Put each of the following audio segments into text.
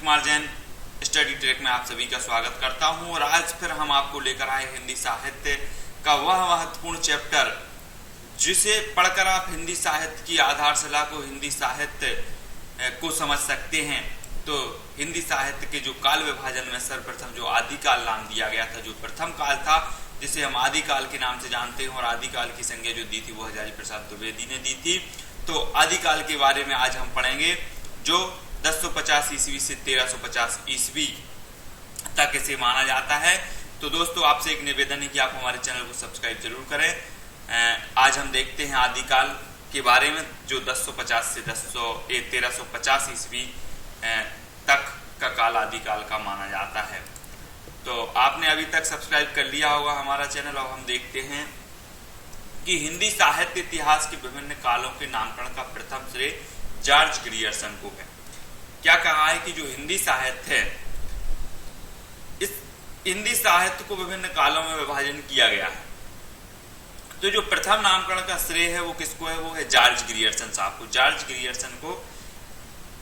Kumar Jain study track में आप सभी का स्वागत करता हूं और आज फिर हम आपको लेकर आए हिंदी साहित्य का वह महत्वपूर्ण चैप्टर जिसे पढ़कर आप हिंदी साहित्य की आधारशिला को, हिंदी साहित्य को समझ सकते हैं। तो हिंदी साहित्य के जो काल विभाजन में सर्वप्रथम जो आदिकाल नाम दिया गया था, जो प्रथम काल था जिसे हम आदिकाल के नाम से जानते हैं और आदिकाल की संज्ञा जो दी थी वो हजारी प्रसाद द्विवेदी ने दी थी। तो आदिकाल के बारे में आज हम पढ़ेंगे जो 1050 ईस्वी से 1350 ईस्वी तक इसे माना जाता है। तो दोस्तों आपसे एक निवेदन है कि आप हमारे चैनल को सब्सक्राइब जरूर करें। आज हम देखते हैं आदिकाल के बारे में जो 1050 से 1350 ईस्वी तक का काल आदिकाल का माना जाता है। तो आपने अभी तक सब्सक्राइब कर लिया होगा हमारा चैनल। और हम देखते हैं कि हिंदी साहित्य इतिहास के विभिन्न कालों के नामकरण का प्रथम श्रेय जॉर्ज ग्रियर्सन को है। क्या कहा है कि जो हिंदी साहित्य है, इस हिंदी साहित्य को विभिन्न कालों में विभाजन किया गया है। तो जो प्रथम नामकरण का श्रेय है वो किसको है? वो है जॉर्ज ग्रियर्सन साहब को। जॉर्ज ग्रियर्सन को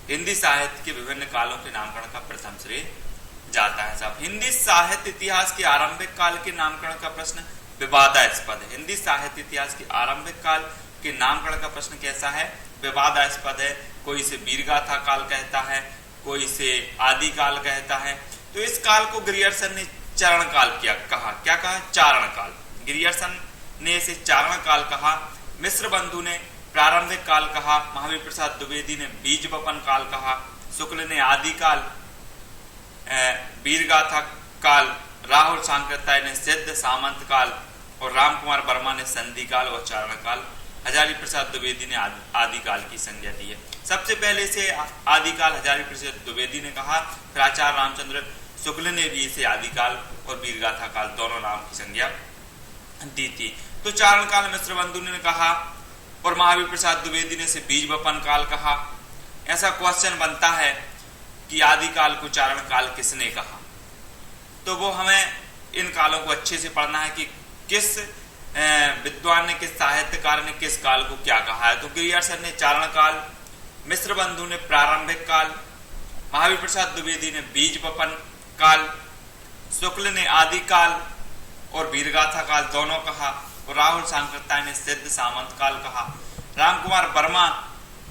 हिंदी साहित्य के विभिन्न कालों के नामकरण का प्रथम श्रेय जाता है साहब। हिंदी साहित्य इतिहास के आरंभिक काल के नामकरण का प्रश्न विवादास्पद है। हिंदी साहित्य इतिहास के आरंभिक काल के नामकरण का प्रश्न कैसा है? विवादास्पद है। कोई इसे वीरगाथा काल कहता है, कोई इसे आदिकाल कहता है। तो इस काल को ग्रियर्सन ने चारण काल कहा। क्या कहा? चारण काल। ग्रियर्सन ने इसे चारण काल कहा। मिश्र बंधु ने प्रारंभिक काल कहा। महावीर प्रसाद द्विवेदी ने बीज वपन काल कहा। शुक्ल ने आदिकाल, वीरगाथा काल, राहुल सांकृत्याय ने सिद्ध सामंत काल और राम कुमार वर्मा ने संधि काल और चारण काल, हजारी प्रसाद द्विवेदी ने आदिकाल की संज्ञा दी है। सबसे पहले इसे आदिकाल हजारी प्रसाद द्विवेदी ने कहा, फिर आचार्य रामचंद्र शुक्ल ने भी इसे आदिकाल और वीरगाथा काल दोनों नाम की संज्ञा दी थी। तो चारण काल मिश्र बंधु ने कहा और महावीर प्रसाद द्विवेदी ने इसे बीज वपन काल कहा। ऐसा क्वेश्चन बनता है कि आदिकाल को चारण काल किसने कहा? तो वो हमें इन कालों को अच्छे से पढ़ना है कि किस विद्वान ने, किस साहित्यकार ने किस काल को क्या कहा है। तो ग्रियर्सन ने चारण काल, मिश्र बंधु ने प्रारंभिक काल, महावीर प्रसाद द्विवेदी ने बीज वपन काल, शुक्ल ने आदिकाल और वीरगाथा काल दोनों कहा और राहुल सांकृत्याय ने सिद्ध सामंत काल कहा। राम कुमार वर्मा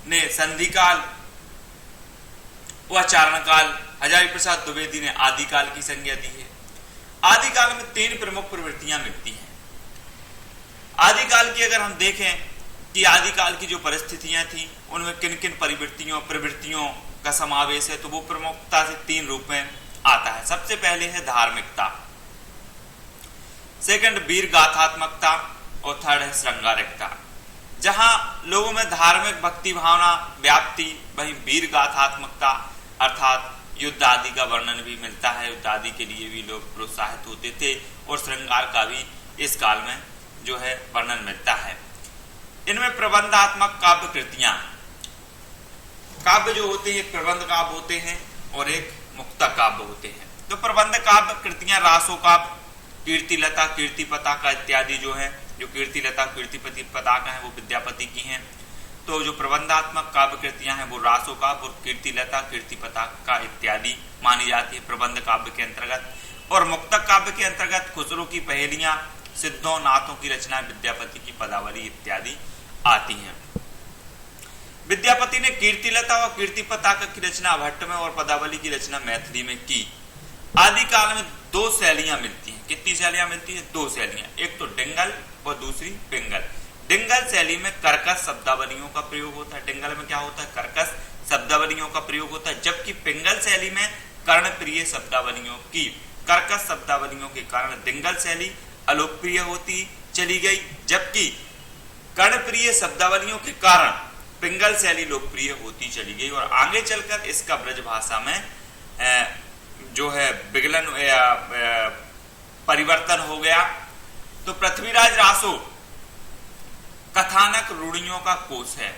ने संधि काल व चारण काल, हजारी प्रसाद द्विवेदी ने आदिकाल की संज्ञा दी है। आदिकाल में तीन प्रमुख प्रवृत्तियां मिलती हैं। आदिकाल की अगर हम देखें कि आदिकाल की जो परिस्थितियां थी उनमें किन किन प्रवृत्तियों का समावेश है, तो वो प्रमुखता से तीन रूप में आता है। सबसे पहले है धार्मिकता, सेकंड वीर गाथात्मकता और थर्ड है श्रृंगारिकता। जहां लोगों में धार्मिक भक्ति भावना व्याप्ति, वहीं वीर गाथात्मकता अर्थात युद्ध आदि का वर्णन भी मिलता है। युद्ध आदि के लिए भी लोग प्रोत्साहित होते थे और श्रृंगार का भी इस काल में जो है वर्णन मिलता है। इनमें प्रबंधात्मक काव्य कृतियां, काव्य जो होते हैं एक प्रबंध काव्य होते हैं और एक मुक्तक काव्य होते हैं। तो प्रबंध काव्य कृतियां रासो काव्य, कीर्तिलता, कीर्ति पताका इत्यादि जो है, जो कीर्तिलता कीर्तिपति पताका है वो विद्यापति की हैं। तो जो प्रबंधात्मक काव्य कृतियां हैं वो रासो काव्य और कीर्तिलता कीर्ति पताका इत्यादि मानी जाती है प्रबंध काव्य के अंतर्गत। और मुक्तक काव्य के अंतर्गत खुसरो की पहेलियां, सिद्धों नाथों की रचना, विद्यापति की पदावली इत्यादि आती हैं। विद्यापति ने कीर्तिलता और कीर्ति पताका की रचना भट्ट में और पदावली की रचना मैथिली में की। आदिकाल में दो शैलियां मिलती हैं। कितनी शैलियां मिलती हैं? दो शैलियां, एक तो डिंगल और दूसरी पिंगल। डिंगल शैली में कर्कश शब्दावलियों का प्रयोग होता है। डिंगल में क्या होता है? कर्कश शब्दावलियों का प्रयोग होता है, जबकि पिंगल शैली में कर्णप्रिय शब्दावलियों की, कर्कश शब्दावलियों के कारण डिंगल शैली अलोकप्रिय होती चली गई, जबकि कर्णप्रिय शब्दावलियों के कारण पिंगल शैली लोकप्रिय होती चली गई। और आगे चलकर इसका ब्रज भाषा में जो है विगलन परिवर्तन हो गया। तो पृथ्वीराज रासो कथानक रूढ़ियों का कोश है।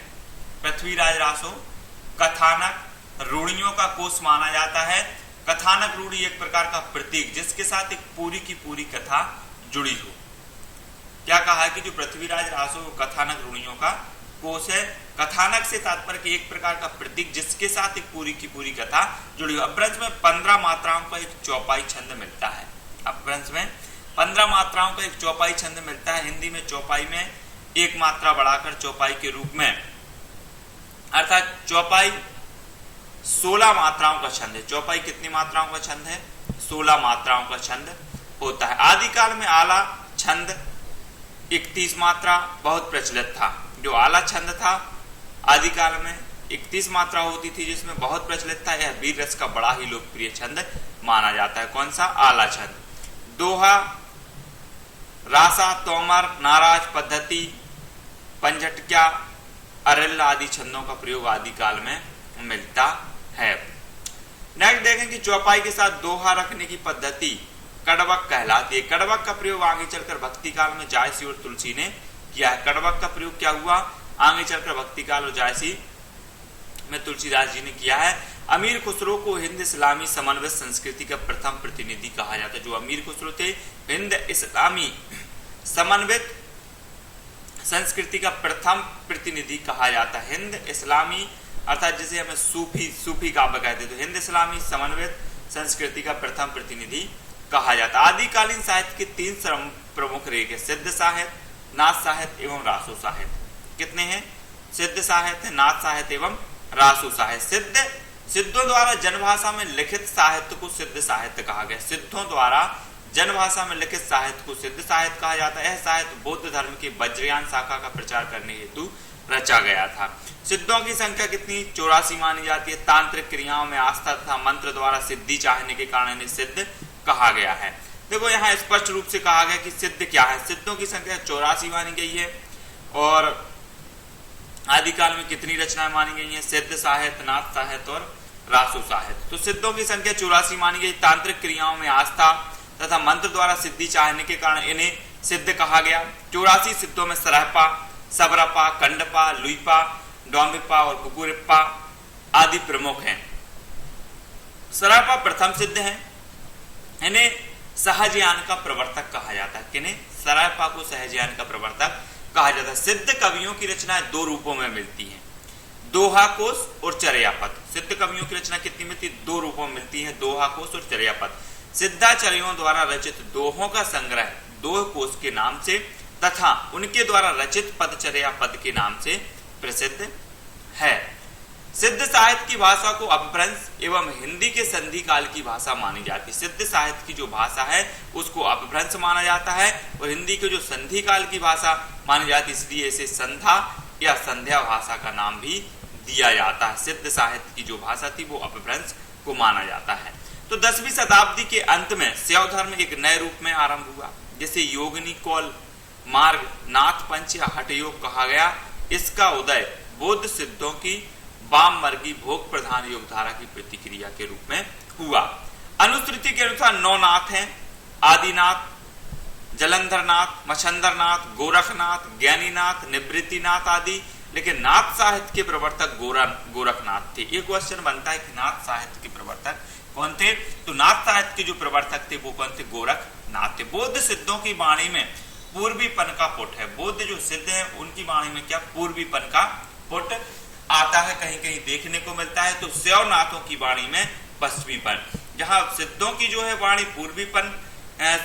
पृथ्वीराज रासो कथानक रूढ़ियों का कोश माना जाता है। कथानक रूढ़ी एक प्रकार का प्रतीक जिसके साथ एक पूरी की पूरी कथा जुड़ी हो। क्या कहा है कि जो पृथ्वीराज रासो कथानक रूढ़ियों का कोश है। कथानक से तात्पर्य कि एक प्रकार का प्रतीक जिसके साथ एक पूरी की पूरी कथा जुड़ी। अपभ्रंश में 15 मात्राओं का एक चौपाई छंद मिलता है। अपभ्रंश में 15 मात्राओं का एक चौपाई छंद मिलता है। हिंदी में चौपाई में एक मात्रा बढ़ाकर चौपाई के रूप में, अर्थात चौपाई 16 मात्राओं का छंद है। चौपाई कितनी मात्राओं का छंद है? 16 मात्राओं का छंद होता है। आदिकाल में आला छंद 31 मात्रा बहुत प्रचलित था। जो आला छंद था आदिकाल में 31 मात्रा होती थी, जिसमें बहुत प्रचलित था। यह वीर रस का बड़ा ही लोकप्रिय छंद माना जाता है। कौन सा? आला छंद। दोहा, रासा, तोमर, नाराज, पद्धति, पंचटक्या, अरिल आदि छंदों का प्रयोग आदिकाल में मिलता है। नेक्स्ट देखें कि चौपाई के साथ दोहा रखने की पद्धति कड़वक कहलाती है। कड़वक का प्रयोग आगे चलकर भक्ति काल में जायसी और तुलसी ने किया है। कड़वक का प्रयोग क्या हुआ? आगे चलकर भक्ति काल और जायसी में तुलसीदास जी ने किया है। अमीर खुसरो को हिंद इस्लामी समन्वित संस्कृति का प्रथम प्रतिनिधि कहा जाता है। जो अमीर खुसरो थे, हिंद इस्लामी समन्वित संस्कृति का प्रथम प्रतिनिधि कहा जाता है। हिंद इस्लामी अर्थात जिसे हमें सूफी काव्य कहते, तो हिंद इस्लामी समन्वित संस्कृति का प्रथम प्रतिनिधि कहा जाता है। आदिकालीन साहित्य के 3 प्रमुख रेख: सिद्ध साहित्य, नाथ साहित्य एवं रासो साहित्य। कितने हैं? सिद्ध साहित्य, नाथ साहित्य एवं रासो साहित्य। सिद्धों द्वारा जनभाषा में लिखित साहित्य को सिद्ध साहित्य कहा गया। सिद्धों द्वारा जनभाषा में लिखित साहित्य को सिद्ध साहित्य कहा जाता है। यह साहित्य बौद्ध धर्म की वज्रयान शाखा का प्रचार करने हेतु रचा गया था। सिद्धों की संख्या कितनी? 84 मानी जाती है। तांत्रिक क्रियाओं में आस्था तथा मंत्र द्वारा सिद्धि चाहने के कारण इन्हें सिद्ध कहा गया है। देखो यहाँ स्पष्ट रूप से कहा गया कि सिद्ध क्या है। सिद्धों की संख्या 84 मानी गई है। और आदिकाल में कितनी रचनाएं मानी गई हैं? सिद्ध साहित्य, नाथ साहित्य और रासो साहित्य। तो सिद्धों की संख्या 84 मानी गई। तांत्रिक क्रियाओं में आस्था तथा मंत्र द्वारा सिद्धि चाहने के कारण इन्हें सिद्ध कहा गया। 84 सिद्धों में सरहपा, सबरपा, कंडपा, लुईपा, डोम्बिपा और कुकुरिप्पा आदि प्रमुख हैं। सरहपा प्रथम सिद्ध हैं। इन्हें सहजयान का प्रवर्तक कहा जाता है। किन्हें? सरहपा को सहजयान का प्रवर्तक कहा जाता है। सिद्ध कवियों की रचनाएं 2 रूपों में मिलती हैं: दोहा कोश और चर्यापद। सिद्ध कवियों की रचना कितनी मिलती? 2 रूपों में मिलती है: दोहा कोश और चर्यापद। सिद्धाचार्यों द्वारा रचित दोहों का संग्रह दोह कोश के नाम से तथा उनके द्वारा रचित पदचर्या पद के नाम से प्रसिद्ध है। सिद्ध साहित्य की भाषा को अपभ्रंश एवं हिंदी के संधि काल की भाषा मानी जाती है। सिद्ध साहित्य की जो भाषा है उसको अपभ्रंश माना जाता है और हिंदी के जो संधि काल की भाषा मानी जाती है, इसलिए इसे संधा या संध्या भाषा का नाम भी दिया जाता है। सिद्ध साहित्य की जो भाषा थी वो अपभ्रंश को माना जाता है। तो 10वीं शताब्दी के अंत में शैव धर्म एक नए रूप में आरंभ हुआ, जिसे योगिनी कौल मार्ग, नाथ पंच या हठ योग कहा गया। इसका उदय बौद्ध सिद्धों की वाम वर्गी भोग प्रधान योग धारा की प्रतिक्रिया के रूप में हुआ। अनुश्रुति के अनुसार 9 नाथ हैं: आदिनाथ, जलंधरनाथ, मच्छंदरनाथ, गोरखनाथ, ज्ञानीनाथ, निवृत्तिनाथ आदि। लेकिन नाथ साहित्य के प्रवर्तक गोरखनाथ थे। एक क्वेश्चन बनता है कि नाथ साहित्य के प्रवर्तक कौन थे? तो नाथ साहित्य के जो प्रवर्तक थे वो कौन थे? गोरखनाथ थे। बौद्ध सिद्धों की वाणी में पूर्वीपन का पुट है। बौद्ध जो सिद्ध है उनकी वाणी में क्या पूर्वीपन का पुट आता है, कहीं कहीं देखने को मिलता है। तो शैवनाथों की वाणी में पश्चिमीपन। जहां सिद्धों की जो है वाणी पूर्वीपन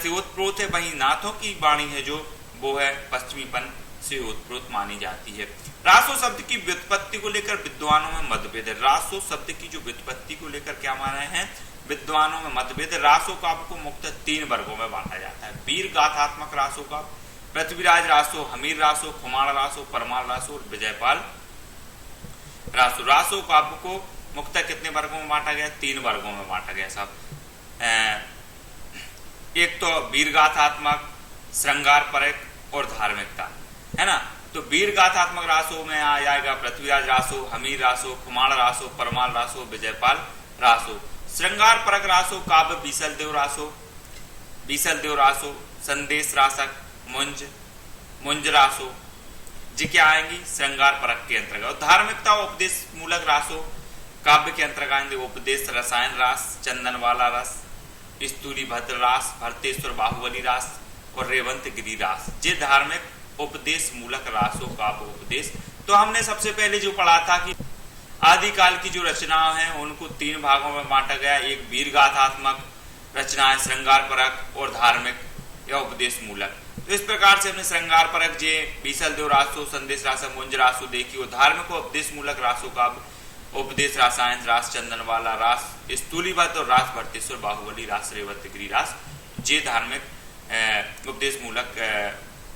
से ओतप्रोत है, वहीं नाथों की वाणी है जो वो है पश्चिमीपन से ओतप्रोत मानी जाती है। रासो शब्द की व्युत्पत्ति को लेकर विद्वानों में मतभेद है। रासो शब्द की जो व्युत्पत्ति को लेकर क्या माना है? विद्वानों में मतभेद। रासो काव्य को मुख्यतः 3 वर्गों में बांटा जाता है: वीर गाथात्मक रासो काव्य, पृथ्वीराज रासो, हमीर रासो, खुमाण रासो, परमार रासो और विजयपाल रासो। रासो काव्य को मुख्यतः कितने वर्गों में बांटा गया? 3 वर्गों में बांटा गया साहब। एक तो वीर गाथात्मक, श्रृंगार परक और धार्मिकता, है ना। तो वीर गाथात्मक रासो में आ जाएगा पृथ्वीराज रासो, हमीर रासो, खुमाण रासो, परमाल रासो, विजयपाल रासो। श्रृंगार परक रासो काव्य बीसलदेव रासो, संदेश रासक, मुंज रासो जी क्या आएंगी? श्रृंगार परक के अंतर्गत। धार्मिकता उपदेश मूलक रासो काव्य के अंतर्गत आएंगे उपदेश रसायन रास, चंदनवाला रस, स्तूरी भद्र रास, भरतेश्वर बाहुबली रास और रेवंत गिरी रास। ये धार्मिक उपदेश मूलक रासो काव्य उपदेश। तो हमने सबसे पहले जो पढ़ा था कि आदिकाल की जो रचनाएं हैं उनको 3 भागों में बांटा गया। एक वीर गाथात्मक रचनाएं, श्रृंगार परक और धार्मिक या उपदेश मूलक। तो इस प्रकार से हमने श्रृंगार परक जे बीसल देव रासो, संदेश रासा, मुंज रासो देखी और धार्मिक और उपदेश मूलक रासो का उपदेश रासायन, रास चंदन वाला, रास स्तूलीवत और रास भट्टेश्वर, बाहुबली, रास रेवत, गिरिरास, ये धार्मिक उपदेश मूलक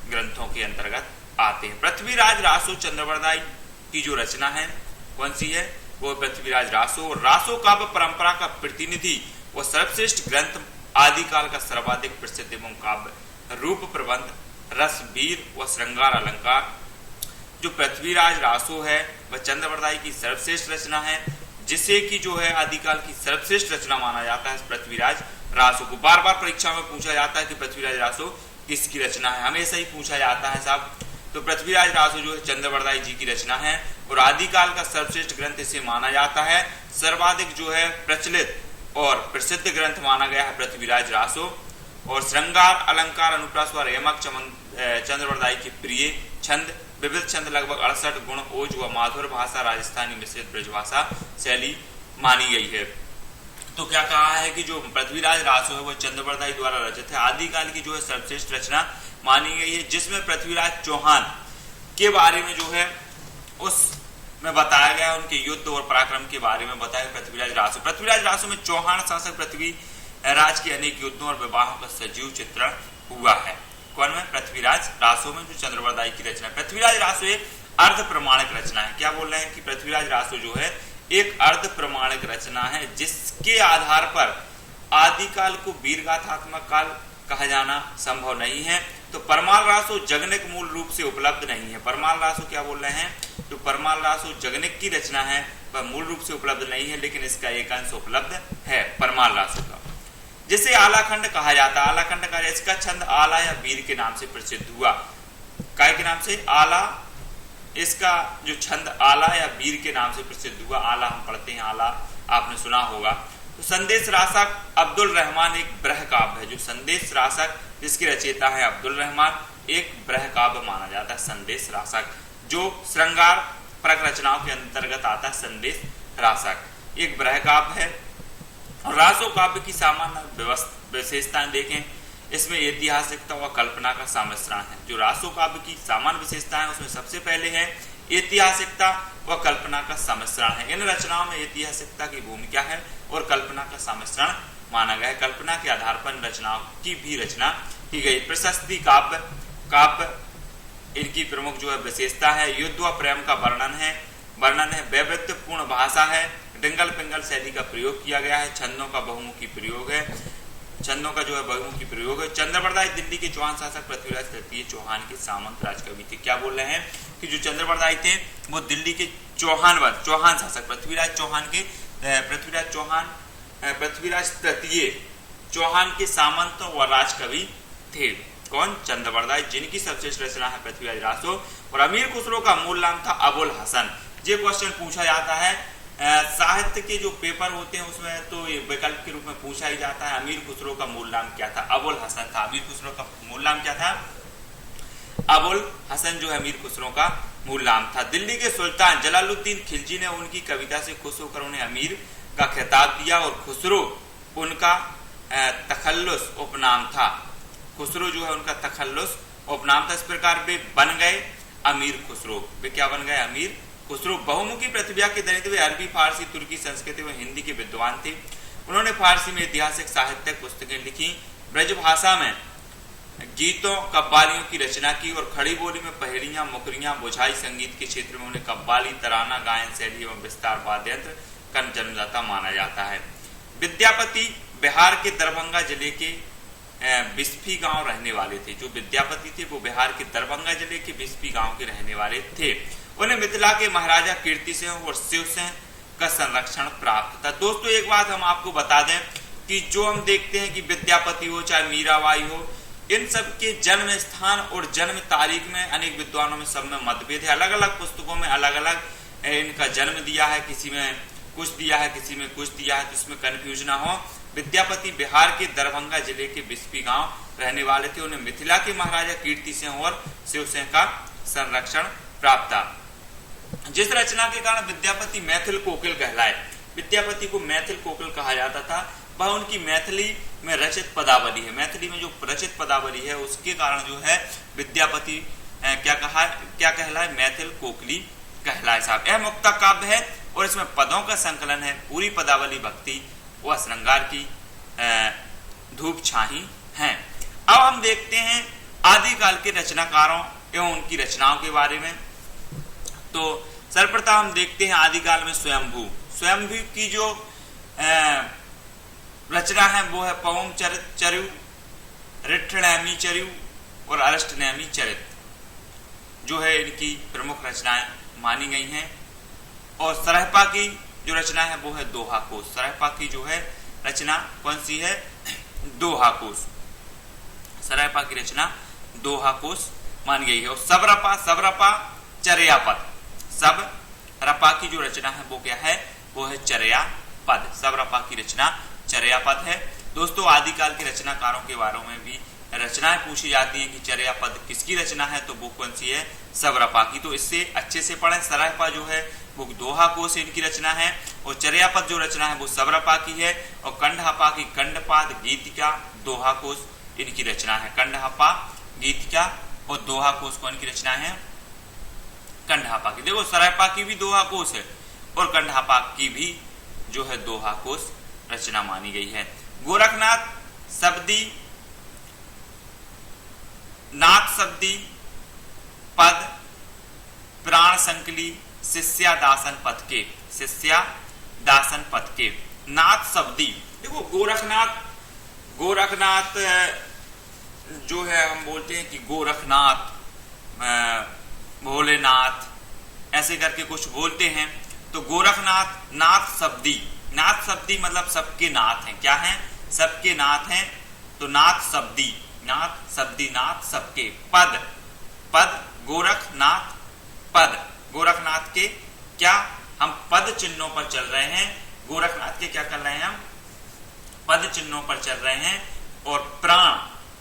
ग्रंथों के अंतर्गत आते हैं। पृथ्वीराज रासो चंद्रवरदाई की जो रचना है कौन सी है, वो पृथ्वीराज रासो। रासो काव्य परंपरा का प्रतिनिधि व सर्वश्रेष्ठ ग्रंथ, आदिकाल का सर्वाधिक प्रसिद्ध एवं काव्य रूप प्रबंध, रस, वीर व श्रृंगार अलंकार। जो पृथ्वीराज रासो है वह चंद्रवरदाई की सर्वश्रेष्ठ रचना है, जिसे कि जो है आदिकाल की सर्वश्रेष्ठ रचना माना जाता है पृथ्वीराज रासो को। बार बार परीक्षा में पूछा जाता है कि पृथ्वीराज रासो किसकी रचना है, हमेशा ही पूछा जाता है साहब। तो पृथ्वीराज रासो जो है चंद्रवरदाई जी की रचना है और आदिकाल का सर्वश्रेष्ठ ग्रंथ इसे माना जाता है। सर्वाधिक जो है प्रचलित और प्रसिद्ध ग्रंथ माना गया है पृथ्वीराज रासो। और श्रृंगार अलंकार अनुप्रास व रेमक चंद्रवरदाई के प्रिय छंद, विविध छंद, लगभग 68 गुण, ओज व माधुर भाषा, राजस्थानी मिश्रित ब्रजभाषा शैली मानी गई है। तो क्या कहा है कि जो पृथ्वीराज रासो है वो चंद्रवरदाई द्वारा रचित है, आदिकाल की जो है सर्वश्रेष्ठ रचना मानी गई है, जिसमें पृथ्वीराज चौहान के बारे में जो है उसमें बताया गया, उनके युद्ध और पराक्रम के बारे में बताया पृथ्वीराज रासो। पृथ्वीराज रासो में चौहान शासक पृथ्वीराज के अनेक युद्धों और विवाहों का सजीव चित्रण हुआ है। कौन में? पृथ्वीराज रासो में जो चंद्रवरदाई की रचना। पृथ्वीराज रासो एक अर्ध प्रमाणिक रचना है। क्या बोल रहे हैं कि पृथ्वीराज रासो जो है एक अर्ध प्रमाणिक रचना है, जिसके आधार पर आदिकाल को वीरगाथात्मक काल कहा जाना संभव नहीं है। तो परमाल रासो जगनिक मूल रूप से उपलब्ध नहीं है। परमाल रासो क्या बोल रहे हैं, तो परमाल रासो जगनिक की रचना है, वह मूल रूप से उपलब्ध नहीं है, लेकिन इसका एक अंश उपलब्ध है परमाल रासो का, जिसे आलाखंड कहा जाता है। आलाखंड का इसका छंद आला या वीर के नाम से प्रसिद्ध हुआ। काय के नाम से? आला। इसका जो छंद आला या वीर के नाम से प्रसिद्ध हुआ। आला हम पढ़ते हैं, आला आपने सुना होगा। तो संदेश रासक अब्दुल रहमान एक ब्रह काव्य है। जो संदेश रासक जिसके रचयिता है अब्दुल रहमान, एक ब्रह काव्य माना जाता है संदेश रासक, जो श्रृंगार परक रचनाओं के अंतर्गत आता है। संदेश रासक एक ब्रह काव्य है। और रासो काव्य की सामान्य विशेषताएं देखें, इसमें ऐतिहासिकता व कल्पना का सम्मिश्रण है। जो रासो काव्य की सामान्य विशेषताएं उसमें सबसे पहले है ऐतिहासिकता व कल्पना का सम्मिश्रण है। इन रचनाओं में ऐतिहासिकता की भूमिका है और कल्पना का सम्मिश्रण माना गया है। कल्पना के आधार पर रचनाओं की भी रचना की गई। प्रशस्ति काव्य इनकी प्रमुख जो है विशेषता है। युद्ध व प्रेम का वर्णन है। वैविध्यपूर्ण भाषा है। डिंगल पिंगल शैली का प्रयोग किया गया है। छंदों का बहुमुखी प्रयोग है। छंदों का जो है बहुमुखी प्रयोग है। चंद्रवरदाई दिल्ली के चौहान शासक पृथ्वीराज तृतीय चौहान के सामंत राजकवि थे। क्या बोल रहे हैं कि जो चंद्रवरदाई थे वो दिल्ली के चौहान शासक पृथ्वीराज तृतीय चौहान के सामंत व राजकवि थे। कौन? चंद्रवरदाई, जिनकी सर्वश्रेष्ठ रचना है पृथ्वीराज रासो। और अमीर खुसरो का मूल नाम था अबुल हसन। ये क्वेश्चन पूछा जाता है साहित्य के जो पेपर होते हैं उसमें, तो ये विकल्प के रूप में पूछा ही जाता है। अमीर खुसरो का मूल नाम क्या था? अबुल हसन था। अमीर खुसरो का मूल नाम क्या था? अबुल हसन जो है अमीर खुसरो का मूल नाम था। दिल्ली के सुल्तान जलालुद्दीन खिलजी ने उनकी कविता से खुश होकर उन्हें अमीर का खिताब दिया और खुसरो उनका तखल्लुस उपनाम था। खुसरो जो है उनका तखल्लुस उपनाम था। इस प्रकार वे बन गए अमीर खुसरो। वे क्या बन गए? अमीर खुसरो। बहुमुखी प्रतिभा के धनी थे। वे अरबी, फारसी, तुर्की, संस्कृत व हिंदी के विद्वान थे। उन्होंने फारसी में ऐतिहासिक साहित्यिक पुस्तकें लिखी, ब्रज भाषा में गीतों कव्वालियों की रचना की और खड़ी बोली में पहेलियां, मुकरियां, बुझाई संगीत के क्षेत्र में उन्हें कव्वाली, तराना, गायन शैली एवं विस्तार वाद्ययंत्र का जन्मदाता माना जाता है। विद्यापति बिहार के दरभंगा जिले के बिस्फी गांव रहने वाले थे। जो विद्यापति थे वो बिहार के दरभंगा जिले के बिस्फी गांव के रहने वाले थे। उन्हें मिथिला के महाराजा कीर्ति सिंह और शिव सिंह का संरक्षण प्राप्त था। दोस्तों एक बात हम आपको बता दें कि जो हम देखते हैं कि विद्यापति हो चाहे मीराबाई हो, इन सब के जन्म स्थान और जन्म तारीख में अनेक विद्वानों में सब में मतभेद है। अलग अलग पुस्तकों में अलग अलग इनका जन्म दिया है, किसी में कुछ दिया है, किसी में कुछ दिया है, तो इसमें कंफ्यूज ना हो। विद्यापति बिहार के दरभंगा जिले के बिस्फी गांव रहने वाले थे। उन्हें मिथिला के महाराजा कीर्ति सिंह और शिव सिंह का संरक्षण प्राप्त था। जिस रचना के कारण विद्यापति मैथिल कोकिल कहलाए, विद्यापति को मैथिल कोकिल कहा जाता था, वह उनकी मैथिली में रचित पदावली है। मैथिली में जो रचित पदावली है उसके कारण जो है विद्यापति क्या कहलाए, मैथिल कोकिली कहलाए साहब। यह मुक्ता काव्य है और इसमें पदों का संकलन है। पूरी पदावली भक्ति व श्रृंगार की धूप छाही है। अब हम देखते हैं आदिकाल के रचनाकारों एवं उनकी रचनाओं के बारे में। तो सर्वप्रथम हम देखते हैं आदिकाल में स्वयंभू। स्वयंभू की जो रचना है वो है पवम चरु, ऋठ्ठनैमी चरु और अरिष्टनेमी चरित, जो है इनकी प्रमुख रचनाएं मानी गई हैं। और सरहपा की जो रचना है वो है दोहा कोश। सरहपा की जो है रचना कौन सी है, दोहा कोश। सरहपा की रचना दोहा कोश मानी गई है। और सबरपा चर्यापद, सब रपा की जो रचना है वो क्या है, वो है चर्यापद। सब रपा की रचना चर्यापद है। दोस्तों आदिकाल के रचनाकारों के बारे में भी रचनाएं पूछी जाती हैं कि चर्यापद किसकी रचना है, तो वो कौन सी है, सब रपा की। तो इससे अच्छे से पढ़ें। सरहपा जो है वो दोहा कोश इनकी रचना है और चर्यापद जो रचना है वो सबरपा की है। और कंडहपा की कंडपाद, गीतिका, दोहा कोश इनकी रचना है। कंडहपा, गीतिका और दोहा कोश कौन की रचना है, कंडहपा की। देखो सरहपा की भी दोहा कोश है और कंडहपा की भी जो है दोहा कोश रचना मानी गई है। गोरखनाथ शब्दी, नाथ शब्दी पद, प्राण संकली, शिष्या दासन पद के, शिष्या दासन पद के। नाथ शब्दी, देखो गोरखनाथ जो है हम बोलते हैं कि गोरखनाथ, भोलेनाथ, ऐसे करके कुछ बोलते हैं। तो गोरखनाथ, नाथ शब्दी, नाथ शब्दी मतलब सबके नाथ हैं। क्या हैं, सबके नाथ हैं। तो नाथ शब्दी, नाथ शब्दी, नाथ सबके। पद, पद गोरखनाथ पद, गोरखनाथ के क्या हम पद चिन्हों पर चल रहे हैं, गोरखनाथ के क्या कर रहे हैं हम, पद चिन्हों पर चल रहे हैं। और प्राण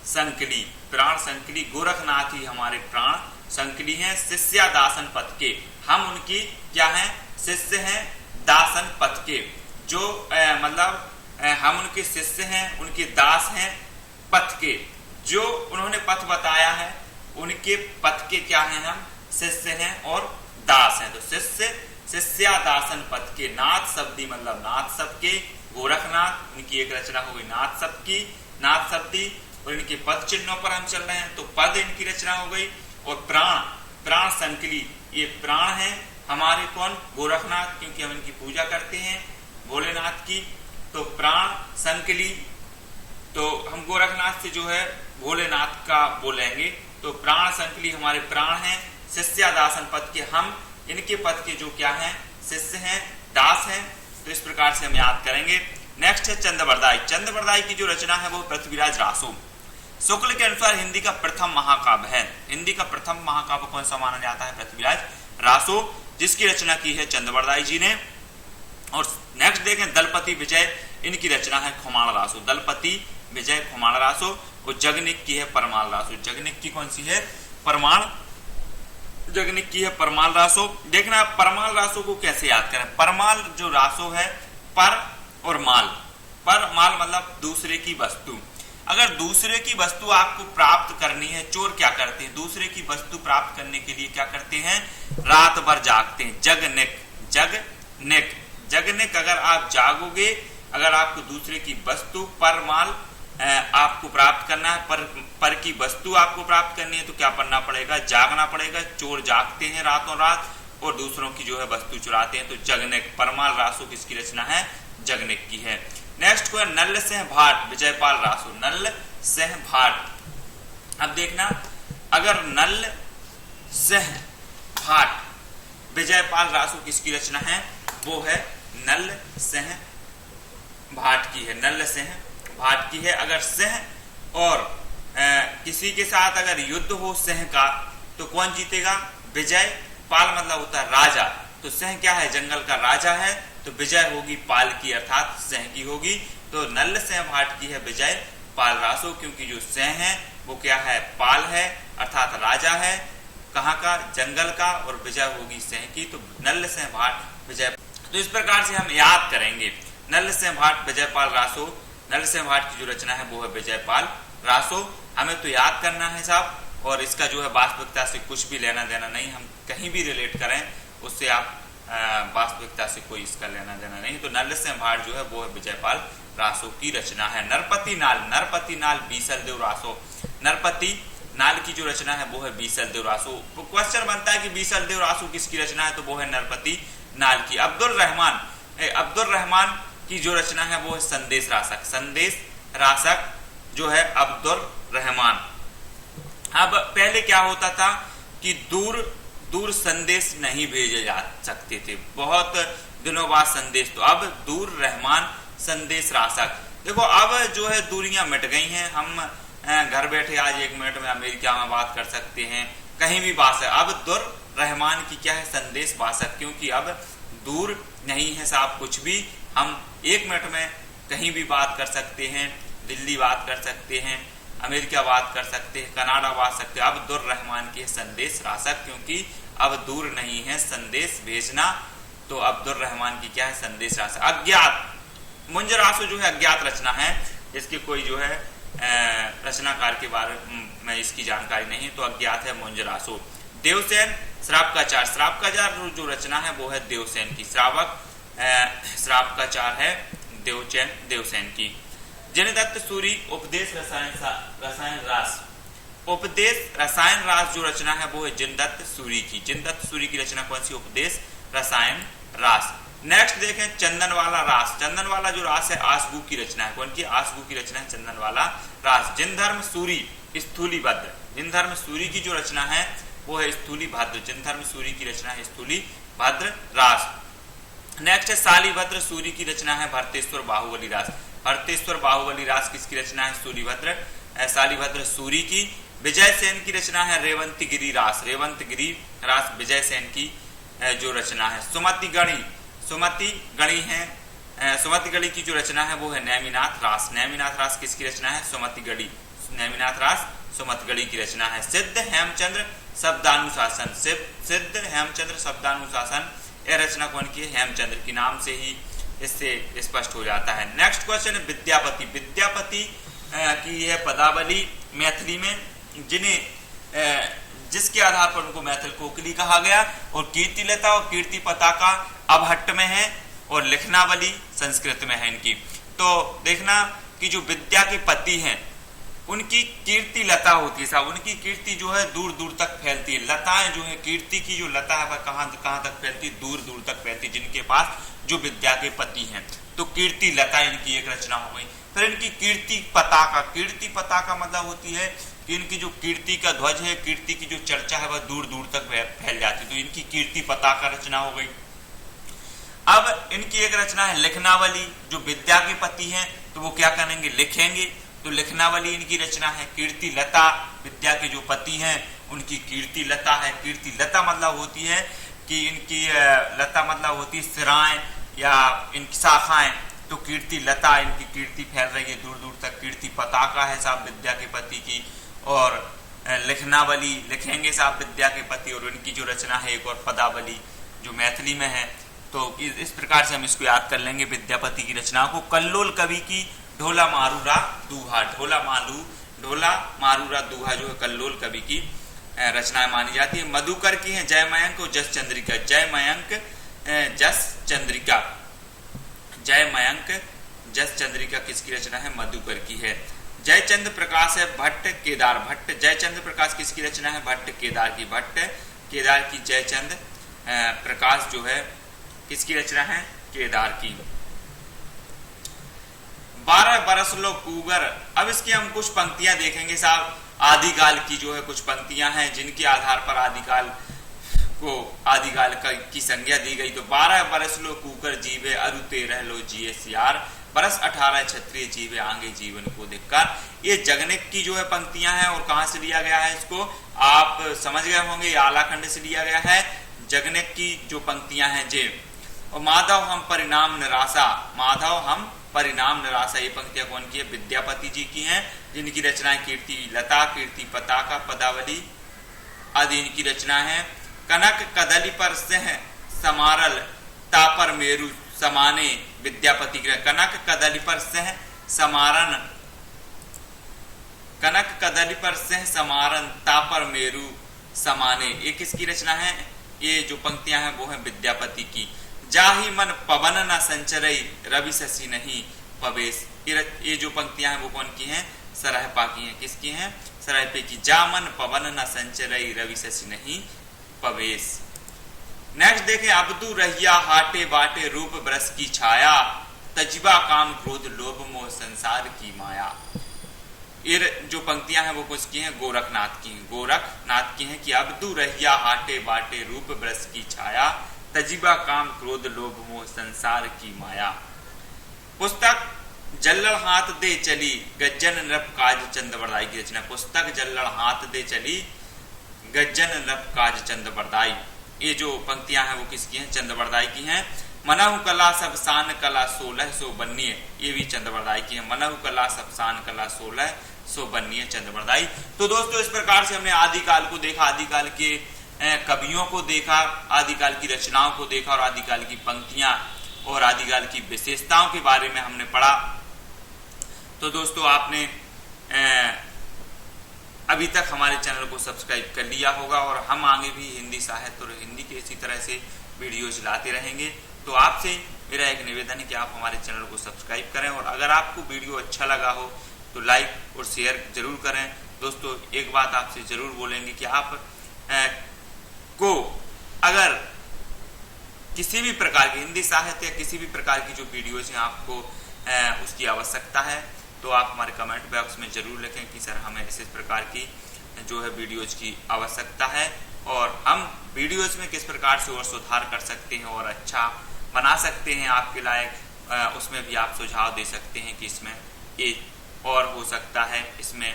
संकली, प्राण संकली, गोरखनाथ ही हमारे प्राण संकली हैं। शिष्या दासन पद के, हम उनकी क्या हैं, शिष्य हैं। दासन पद के, जो मतलब हम उनके शिष्य हैं, उनके दास हैं। पथ के, जो उन्होंने पथ बताया है उनके पथ के क्या हैं, हम शिष्य हैं और दास हैं। तो शिष्या दासन पद के। नाथ शब्दी मतलब नाथ सबके, गोरखनाथ उनकी एक रचना हो गई नाथ सबकी, नाथ शब्दी, और इनके पद चिन्हों पर हम चल रहे हैं तो पद इनकी रचना हो गई। और प्राण, प्राण संकली, ये प्राण है हमारे कौन, गोरखनाथ, क्योंकि हम इनकी पूजा करते हैं भोलेनाथ की। तो प्राण संकली, तो हम गोरखनाथ से जो है भोलेनाथ का बोलेंगे। तो प्राण संकली हमारे प्राण हैं। शिष्या दासन पद के, हम इनके पद के जो क्या हैं, शिष्य हैं, दास हैं। तो इस प्रकार से हम याद करेंगे। नेक्स्ट है चंद्रवरदाई। चंद्रवरदाई की जो रचना है वो पृथ्वीराज रासो। शुक्ल के अनुसार हिंदी का प्रथम महाकाव्य है। हिंदी का प्रथम महाकाव्य कौन सा माना जाता है, पृथ्वीराज रासो, जिसकी रचना की है चंद्रवरदाई जी ने। और नेक्स्ट देखें दलपति विजय, इनकी रचना है खुमाण रासो। दलपति विजय खुमाण रासो। और जगनिक की है परमाल रासो। जगनिक की कौन सी है, परमाल, जगनिक की है परमाल रासो। देखना परमाल रासो को कैसे याद करें। परमाल जो रासो है, पर और माल, पर माल मतलब दूसरे की वस्तु। अगर दूसरे की वस्तु आपको प्राप्त करनी है, चोर क्या करते हैं, दूसरे की वस्तु प्राप्त करने के लिए क्या करते हैं, रात भर जागते हैं। जगनिक, जगनिक, जगनिक, अगर आप जागोगे, अगर आपको दूसरे की वस्तु पर माल आपको प्राप्त करना है, पर की वस्तु आपको प्राप्त करनी है, तो क्या करना पड़ेगा, जागना पड़ेगा। चोर जागते हैं रातों रात और दूसरों की जो है वस्तु चुराते हैं। तो जगनिक, परमाल रासो किसकी रचना है, जगनिक की है। नेक्स्ट को है नल्ल सिंह भाट, विजयपाल रासो। नल्ल सिंह भाट। अब देखना, अगर नल्ल सिंह भाट, विजयपाल रासो किसकी रचना है, वो है नल्ल सिंह भाट की है, नल्ल सिंह भाट की है। अगर सिंह और किसी के साथ अगर युद्ध हो सिंह का, तो कौन जीतेगा, विजय। पाल मतलब होता है राजा, तो सिंह क्या है, जंगल का राजा है, तो विजय होगी पाल की, अर्थात सिंह की होगी। तो नल्ल सिंह भाट की है विजय पाल रासो, क्योंकि जो सिंह है वो क्या है, पाल है, अर्थात राजा है। कहाँ का, जंगल का, और विजय होगी सें की, तो नल सें भाट विजय। तो इस प्रकार से हम याद करेंगे नल सें भाट विजयपाल रासो। नल सें भाट की जो रचना है वो है विजयपाल रासो। हमें तो याद करना है साहब, और इसका जो है वास्तविकता से कुछ भी लेना देना नहीं। हम कहीं भी रिलेट करें उससे आप वास्तविकता से कोई इसका लेना देना नहीं। तो नल सें भाट जो है वो है विजयपाल रासो की रचना है। नरपति नाल, नरपति नाल बीसल देव रासो। नरपति नाल की जो रचना है वो है बीसल देव रासो। क्वेश्चन बनता है कि बीसल देव रासो किसकी रचना है, तो वो है नरपति नाल की। अब्दुल रहमान की जो रचना है वो है संदेश रासक। संदेश रासक जो है अब्दुल रहमान। अब पहले क्या होता था कि दूर दूर संदेश नहीं भेजे जा सकते थे, बहुत दिनों बाद संदेश, तो अब दूर रहमान संदेश रासक। देखो अब जो है दूरियां मिट गई हैं, हम घर बैठे आज 1 मिनट में अमेरिका में बात कर सकते हैं, कहीं भी बात है। अब दूर रहमान की क्या है, संदेश वासक, क्योंकि अब दूर नहीं है साहब कुछ भी, हम 1 मिनट में कहीं भी बात कर सकते हैं, दिल्ली बात कर सकते हैं, अमेरिका बात कर सकते हैं, कनाडा बात सकते हैं। अब दूर रहमान की संदेश रासक, क्योंकि अब दूर नहीं है संदेश भेजना, तो अब्दुल रहमान की क्या है, संदेश रासक। अज्ञात, मुंजरासो जो है अज्ञात रचना है, इसकी कोई जो है रचनाकार के बारे में इसकी जानकारी नहीं, तो अज्ञात है मुंजरासो। देवसेन श्रावकाचार, श्रावकाचार जो रचना है वो है देवसेन की। श्रावकाचार है देवसेन की। जिनदत्त सूरी उपदेश रसायन रास, उपदेश रसायन रास जो रचना है वो है जिनदत्त सूरी की। जिनदत्त सूरी की रचना कौन सी, उपदेश रसायन रास। नेक्स्ट देखें चंदनवाला रास। चंदनवाला जो रास है आसगू की रचना है, कौन की, आसगू की रचना है चंदनवाला रास। जिनधर्म सूरी स्थूली भद्र, जिनधर्म सूरी की जो रचना है वो है स्थूली भद्र। जिनधर्म सूरी की रचना है स्थूली भद्र रास। नेक्स्ट है शालिभद्र सूरी की रचना है भरतेश्वर बाहुबली रास। भरतेश्वर बाहुबली रास किसकी रचना है, सूरीभद्र शालिभद्र सूरी की। विजय सेन की रचना है रेवंतगिरी रास। रेवंतगिरी रास विजय सेन की जो रचना है। सुमति गणी है, सुमति गणी की जो रचना है वो है नेमिनाथ रास। नेमिनाथ रास किसकी रचना है, सुमति गणी। नेमिनाथ रास सुमति गणी की रचना है। सिद्ध हेमचंद्र शब्दानुशासन, सिद्ध हेमचंद्र शब्दानुशासन, यह रचना कौन की है, हेमचंद्र की। नाम से ही इससे स्पष्ट हो जाता है। नेक्स्ट क्वेश्चन है विद्यापति। विद्यापति की यह पदावली मैथिली में, जिसके आधार पर उनको मैथिल कोकिली कहा गया, और कीर्तिलता और कीर्ति पताका अबहट्ट में है, और लिखनावली संस्कृत में है इनकी। तो देखना कि जो विद्या के पति हैं उनकी कीर्ति लता होती है साहब, उनकी कीर्ति जो है दूर दूर तक फैलती है। लताएं जो है, कीर्ति की जो लता है वह कहाँ तक फैलती, दूर दूर तक फैलती, जिनके पास जो विद्या के पति हैं। तो कीर्ति लता इनकी एक रचना हो गई। फिर इनकी कीर्ति पताका, कीर्ति पताका मतलब होती है कि इनकी जो कीर्ति का ध्वज है, कीर्ति की जो चर्चा है वह दूर दूर तक फैल जाती, तो इनकी कीर्ति पताका रचना हो गई। अब इनकी एक रचना है लिखनावली, जो विद्या के पति हैं तो वो क्या करेंगे, लिखेंगे, तो लिखनावली इनकी रचना है। कीर्ति लता, विद्या के जो पति हैं उनकी कीर्ति लता है। कीर्ति लता मतलब होती है कि इनकी लता मतलब होती है सिराएं या इनकी शाखाएं, तो कीर्ति लता, इनकी कीर्ति फैल रही है दूर दूर तक। कीर्ति पताका है साहब विद्या के पति की, और लिखनावली लिखेंगे साहब विद्या के पति, और उनकी जो रचना है एक और पदावली जो मैथिली में है। तो इस प्रकार से हम इसको याद कर लेंगे विद्यापति की रचना को। कल्लोल कवि की ढोला मारूरा दूहा, ढोला मारूरा दूहा जो है कल्लोल कवि की रचनाएं मानी जाती है। मधुकर की है जय मयंक और जस चंद्रिका। जय मयंक जस चंद्रिका, जय मयंक जस चंद्रिका किसकी रचना है, मधुकर की है। जयचंद्र प्रकाश है भट्ट केदार भट्ट। जयचंद्र प्रकाश किसकी रचना है, भट्ट केदार की। भट्ट केदार की जयचंद्र प्रकाश जो है किसकी रचना है, केदार की। 12 बरस लो कुगर। अब इसकी हम कुछ पंक्तियां देखेंगे साहब। आदिकाल की जो है कुछ पंक्तियां हैं जिनके आधार पर आदिकाल की संज्ञा दी गई। तो 12 बरस लो कुकर जीवे अरु 13 लो जिए सियार, बरस 18 क्षत्रिय जीवे आगे जीवन को धिक्कार। ये जगनिक की जो है पंक्तियां हैं, और कहां से लिया गया है इसको आप समझ गए होंगे, ये आलाखंड से लिया गया है। जगनिक की जो पंक्तियां हैं जे, और माधव हम परिणाम निराशा, माधव हम परिणाम निराशा, ये पंक्तियां कौन की है, विद्यापति जी की हैं, जिनकी रचनाएं कीर्ति लता, कीर्ति पताका, पदावली आदि इनकी रचना है। कनक कदली पर सिंह समारल तापर मेरु समाने विद्यापति ग्रह। कनक कदली पर सिंह समारन, कनक कदली पर सिंह समारन तापर मेरु समाने, ये किसकी रचना है? ये जो पंक्तियां हैं वो है विद्यापति की। जाहि मन पवन न संचरई रवि शशि नहीं पवेश, ये जो पंक्तियां हैं वो कौन की हैं? सरहपा की हैं। किसकी हैं? सरहपे की। जा मन पवन न संचरई रवि शशि नहीं पवेश। नेक्स्ट देखें, अबदू रहिया हाटे बाटे रूप बरस की छाया, तजबा काम क्रोध लोभ मोह संसार की माया। ये जो पंक्तियां हैं वो किसकी हैं? गोरखनाथ की हैं। गोरखनाथ की हैं कि अबदू रहिया हाटे बाटे रूप बरस की छाया, तजबा काम क्रोध लोभ मोह संसार की माया। पुस्तक जल्लड़ हाथ दे चली गज्जन नृप काज चंद बरदाई की रचना। पुस्तक जल्लड़ हाथ दे चली गज्जन नृप काज चंद बरदाई, ये जो पंक्तियां हैं वो किसकी हैं? चंद बरदाई की हैं। मनहु कला सब शान कला 16 सो बन्नीय, ये भी चंद बरदाई की है। मनहु कला सब शान कला 16 सो बन्नीय चंद बरदाई। तो दोस्तों इस प्रकार से हमने आदिकाल को देखा, आदिकाल के कवियों को देखा, आदिकाल की रचनाओं को देखा और आदिकाल की पंक्तियां और आदिकाल की विशेषताओं के बारे में हमने पढ़ा। तो दोस्तों आपने अभी तक हमारे चैनल को सब्सक्राइब कर लिया होगा और हम आगे भी हिंदी साहित्य और हिंदी के इसी तरह से वीडियोज लाते रहेंगे। तो आपसे मेरा एक निवेदन है कि आप हमारे चैनल को सब्सक्राइब करें और अगर आपको वीडियो अच्छा लगा हो तो लाइक और शेयर जरूर करें। दोस्तों एक बात आपसे जरूर बोलेंगे कि आप को अगर किसी भी प्रकार की हिंदी साहित्य या किसी भी प्रकार की जो वीडियोज हैं आपको उसकी आवश्यकता है तो आप हमारे कमेंट बॉक्स में जरूर लिखें कि सर हमें इस प्रकार की जो है वीडियोज की आवश्यकता है और हम वीडियोज में किस प्रकार से और सुधार कर सकते हैं और अच्छा बना सकते हैं आपके लायक, उसमें भी आप सुझाव दे सकते हैं कि इसमें ये और हो सकता है, इसमें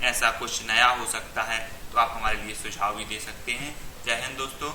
ऐसा कुछ नया हो सकता है, तो आप हमारे लिए सुझाव भी दे सकते हैं। जय हिंद दोस्तों।